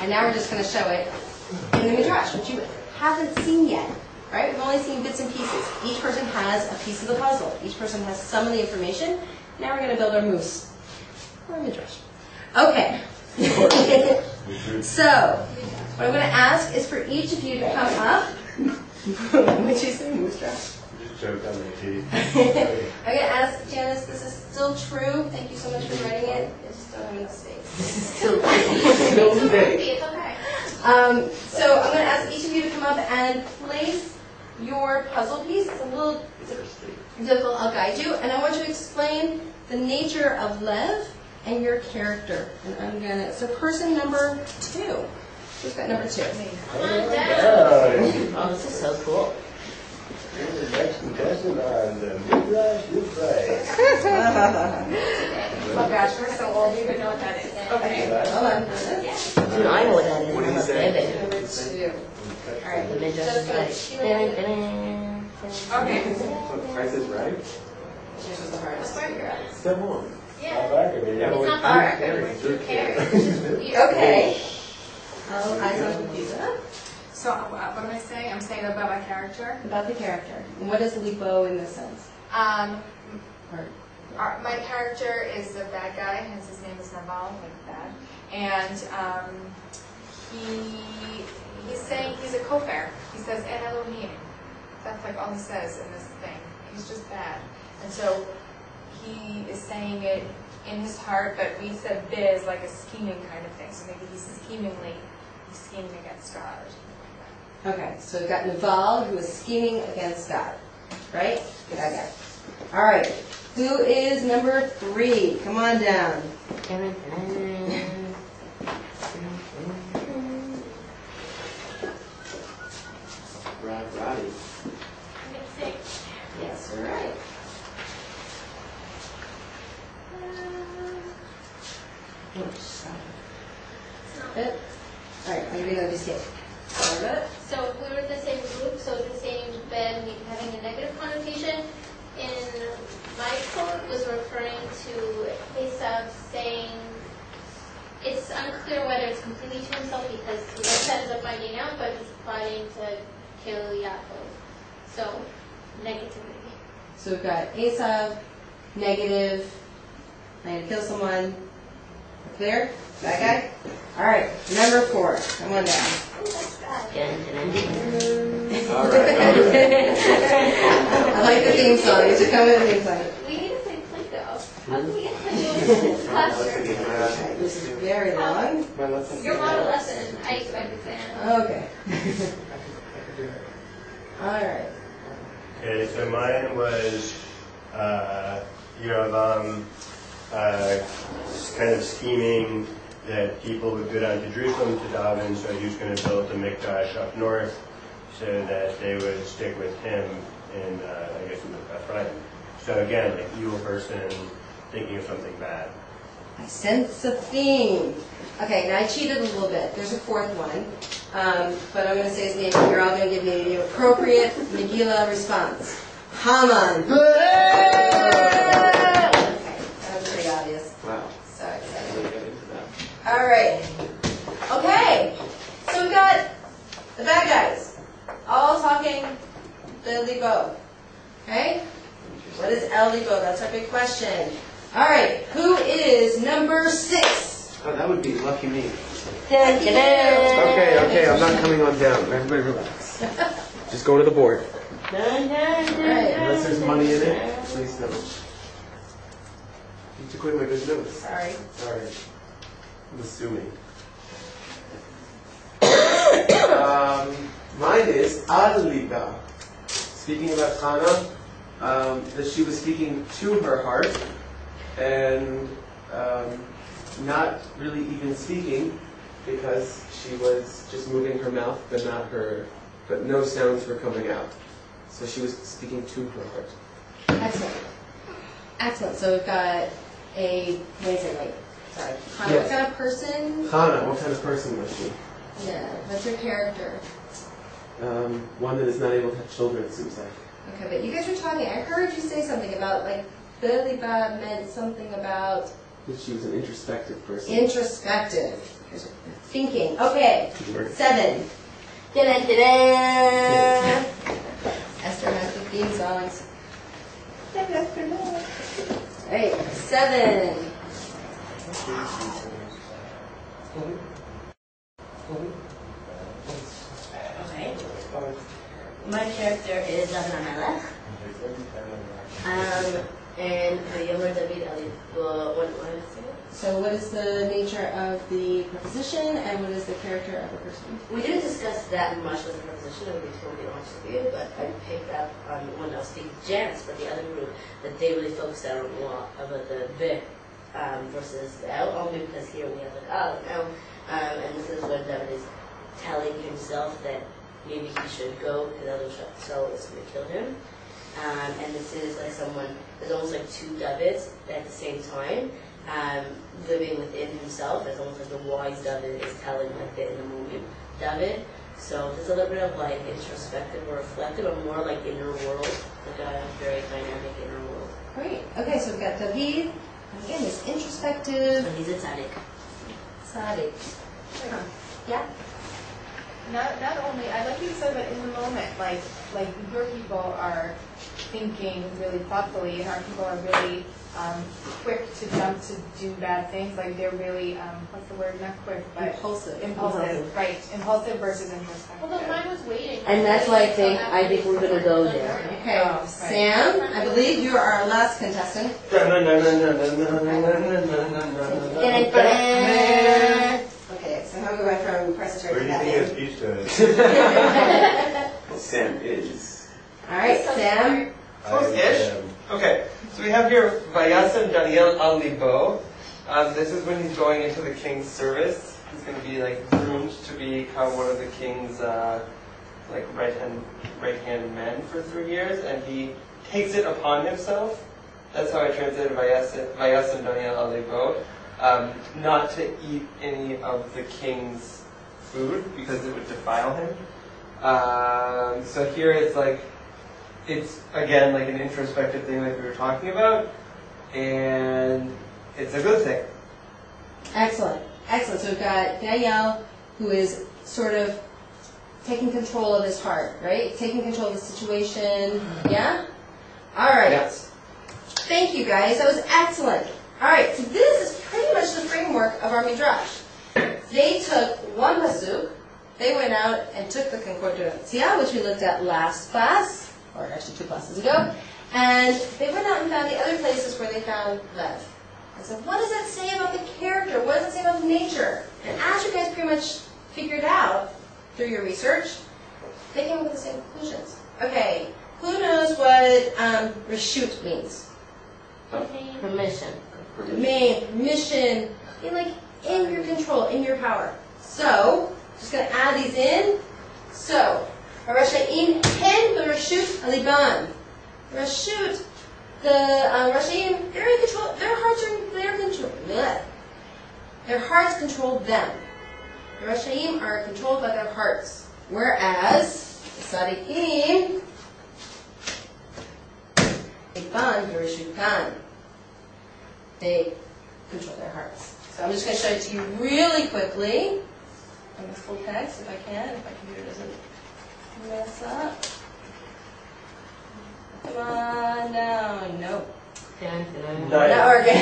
And now we're just going to show it in the Midrash, which you haven't seen yet. Right? We've only seen bits and pieces. Each person has a piece of the puzzle. Each person has some of the information. Now we're going to build our moose. Or a Midrash. Okay. So, what I'm going to ask is for each of you to come up. Would you say moose dress? I'm going to ask Janice, this is still true. Thank you so much for writing it. It's still a mistake. Still okay. So I'm going to ask each of you to come up and place your puzzle piece. It's a little difficult. I'll guide you. And I want you to explain the nature of Lev and your character. And I'm going to, so person number 2. Who's got number 2? Come on down. Oh, this is so cool. You're the next contestant on the Midrash You Play. Oh gosh, we're so old. You even know what that is. Okay. Hold on. No, I know what that is. What do you say? Number 2. All right. The Midrash is like... Okay. Price is right? This was the hardest. Step one. Yeah. It's not hard. Who cares? Okay. Oh, eyes on computer. So what am I saying? I'm saying about my character. About the character. And what is libo in this sense? Or, My character is a bad guy, hence his name is Naval, like bad. And he's saying he's a kofar. He says En Elohim. That's like all he says in this thing. He's just bad. And so he is saying it in his heart, but we said biz like a scheming kind of thing. So maybe he's scheming against God or something. okay, so we've got Naval, who is scheming against God. Right? Okay. All right. Who is number 3? Come on down. Roddy. Yes, you're right. It. All right, I'm going to be safe. So if we were the same group, so the same Ben having a negative connotation, in my quote was referring to Esav saying, it's unclear whether it's completely to himself because he just ends up finding out, but he's plotting to kill Yaakov. So, negativity. So we've got Esav, negative, trying to kill someone. Clear? That guy? All right, number 4. Come on down. Oh, that's bad. All right. I like the theme song. You should come with the theme song. We need to play Play-Doh. How can we get Play-Doh in this classroom? Okay, this is very long. Your model lesson, I expect exam. Okay. All right. Okay, so mine was Yerovam kind of scheming that people would go down to Jerusalem to daven, so he was going to build a Midrash up north so that they would stick with him in, I guess, in Ephraim. So again, like evil person thinking of something bad. I sense a theme. Okay, now I cheated a little bit. There's a 4th one, but I'm going to say his name. You're all going to give me the appropriate Megillah response. Haman. Okay, that was pretty obvious. Wow. So excited. All right. Okay. So we've got the bad guys all talking the libo. Okay? What is El libo? That's our big question. All right. Who is number 6? Oh, that would be lucky me. Dun, dun, dun. Okay, I'm not coming on down. Everybody relax. Just go to the board. Unless there's money in it, please no. You took away my good notes. Sorry. I'm assuming. Mine is Al-Liba. Speaking about Hannah, that she was speaking to her heart and not really even speaking because she was just moving her mouth, but no sounds were coming out. So she was speaking to her heart. Excellent. Excellent. So we've got a, what is it, like, sorry, Hannah, Yes. what kind of person? Hannah, what kind of person was she? Yeah, what's your character? One that is not able to have children, it seems like. Okay, but you guys were talking, I heard you say something about, like, Beliba meant something about That she was an introspective person. introspective. Thinking. Okay. 7. Da-da-da-da. Esther has the theme songs. Right. 7. Okay. My character is Abramelech. And Yomer David Ali. What is it? So what is the nature of the preposition and what is the character of a person? We didn't discuss that much with the preposition, I would be totally honest with you, but I picked up on when I was speaking to Janice for the other group that they really focused on about the ve versus the L, only because here we have an L now, and this is when David is telling himself that maybe he should go because otherwise so it's going to kill him. And this is like someone, there's almost like two Davids at the same time. Living within himself, as almost like the wise David is telling like the in the moment David. So there's a little bit of like introspective or reflective, or more like inner world, like a very dynamic inner world. Great. Okay, so we've got David. Again, he's introspective. And he's a tzaddik. Tzaddik. Huh. Yeah. Not only, I like you said that in the moment, like your people are thinking really thoughtfully, and our people are really quick to jump to do bad things. Like they're really, what's the word? Not quick, but Impulsive. Impulsive, right? Impulsive versus introspective. Although mine was waiting. And that's why I think we're gonna go there. Okay. Oh, right. Sam, I believe you are our last contestant. Okay, so how are we going from Price is Right Where to do you think that his pizza is? Sam is. All right, Sam. Close-ish. Okay, so we have here Vayasan Daniel al Libo. This is when he's going into the king's service. He's going to be like groomed to become one of the king's like right hand men for 3 years, and he takes it upon himself. That's how I translated Vayasan Daniel al Libo. Not to eat any of the king's food because it would defile him. So here it's like, it's again like an introspective thing like we were talking about, and it's a good thing. Excellent. Excellent. So we've got Danielle, who is sort of taking control of his heart, right? Taking control of the situation. Yeah? All right. Yes. Thank you, guys. That was excellent. All right. So this is pretty much the framework of our Midrash. They took one pasuk, they went out and took the Concordancia, which we looked at last class, or actually 2 classes ago, and they went out and found the other places where they found Lev. I said, what does that say about the character? What does it say about nature? And as you guys pretty much figured out through your research, they came up with the same conclusions. Okay, who knows what reshut means? Permission. Domain, permission, in your control, in your power. So, just going to add these in. So, Rashaim hen bereshut aliban. Reshut, the Rashaim, they're in control. Their hearts are in their control. Blech. Their hearts control them. The Rashaim are controlled by their hearts. Whereas the Tzadikim, aliban bereshutan, they control their hearts. So I'm just going to show it to you really quickly on this full text, if I can, if my computer doesn't mess up. Come on down. Nope. Not working.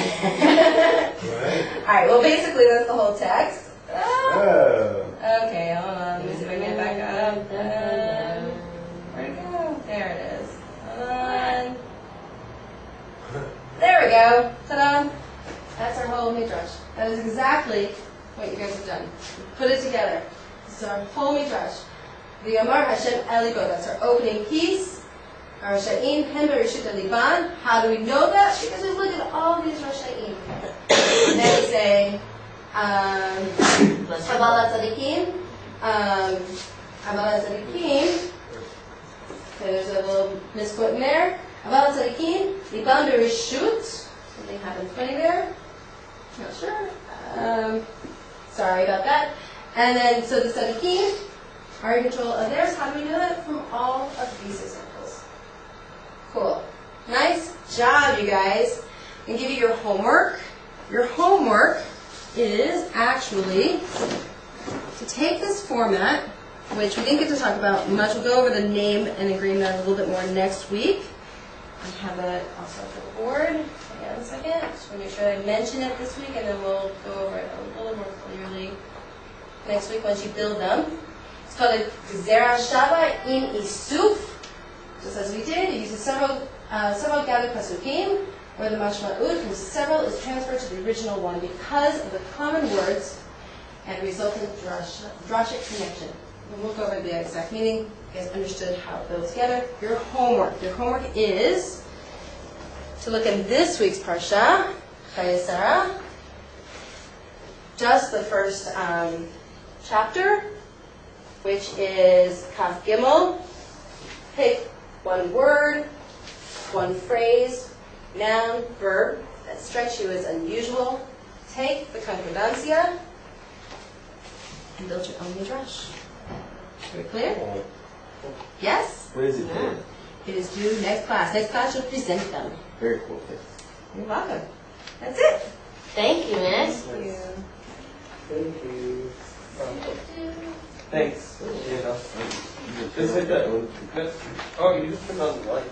All right, well, basically, that's the whole text. Oh. Okay, hold on. Let me see if I can get back up. Where'd it go? There it is. Hold on. There we go. Ta-da. That's our whole Midrash. That is exactly what you guys have done. Put it together. This is our whole Midrash. The Amar Hashem Eligo. That's our opening piece. Our Rashaim Hem Bereshut Aliban. How do we know that? Because we look at all these Rashaim. And then we say, Habala Tzadikim. Habala Tzadikim. Okay, there's a little misquote in there. Habala Tzadikim. Liban Bereshut. Something happened funny there. Not sure. Sorry about that. And then, so the Tzadikim are in control of theirs. How do we know that? From all of these examples. Cool. Nice job, you guys. I'm going to give you your homework. Your homework is actually to take this format, which we didn't get to talk about much. We'll go over the name and agreement a little bit more next week. I have it also for the board. Hang on a second. Just want to make sure I mention it this week, and then we'll go over it a little more clearly next week once you build them. It's called a Gezerah Shava in Isuf. Just as we did, it uses several gathered pasukim, where the mashma'ut from several is transferred to the original one because of the common words and resultant drashic connection. And we'll go over the exact meaning. You guys understood how it builds together. Your homework is to look at this week's parsha, Chayei, just the first chapter, which is Kaf Gimel. Pick one word, one phrase, noun, verb that strikes you as unusual. Take the concordancia and build your own midrash. Very clear? Yes? When is it due? It is due next class. Next class you'll present them. Very cool. You're welcome. That's it. Thank you, Miss. Thank you. Thank you. Thanks. Yeah, just like that. Oh, you just put it on the light.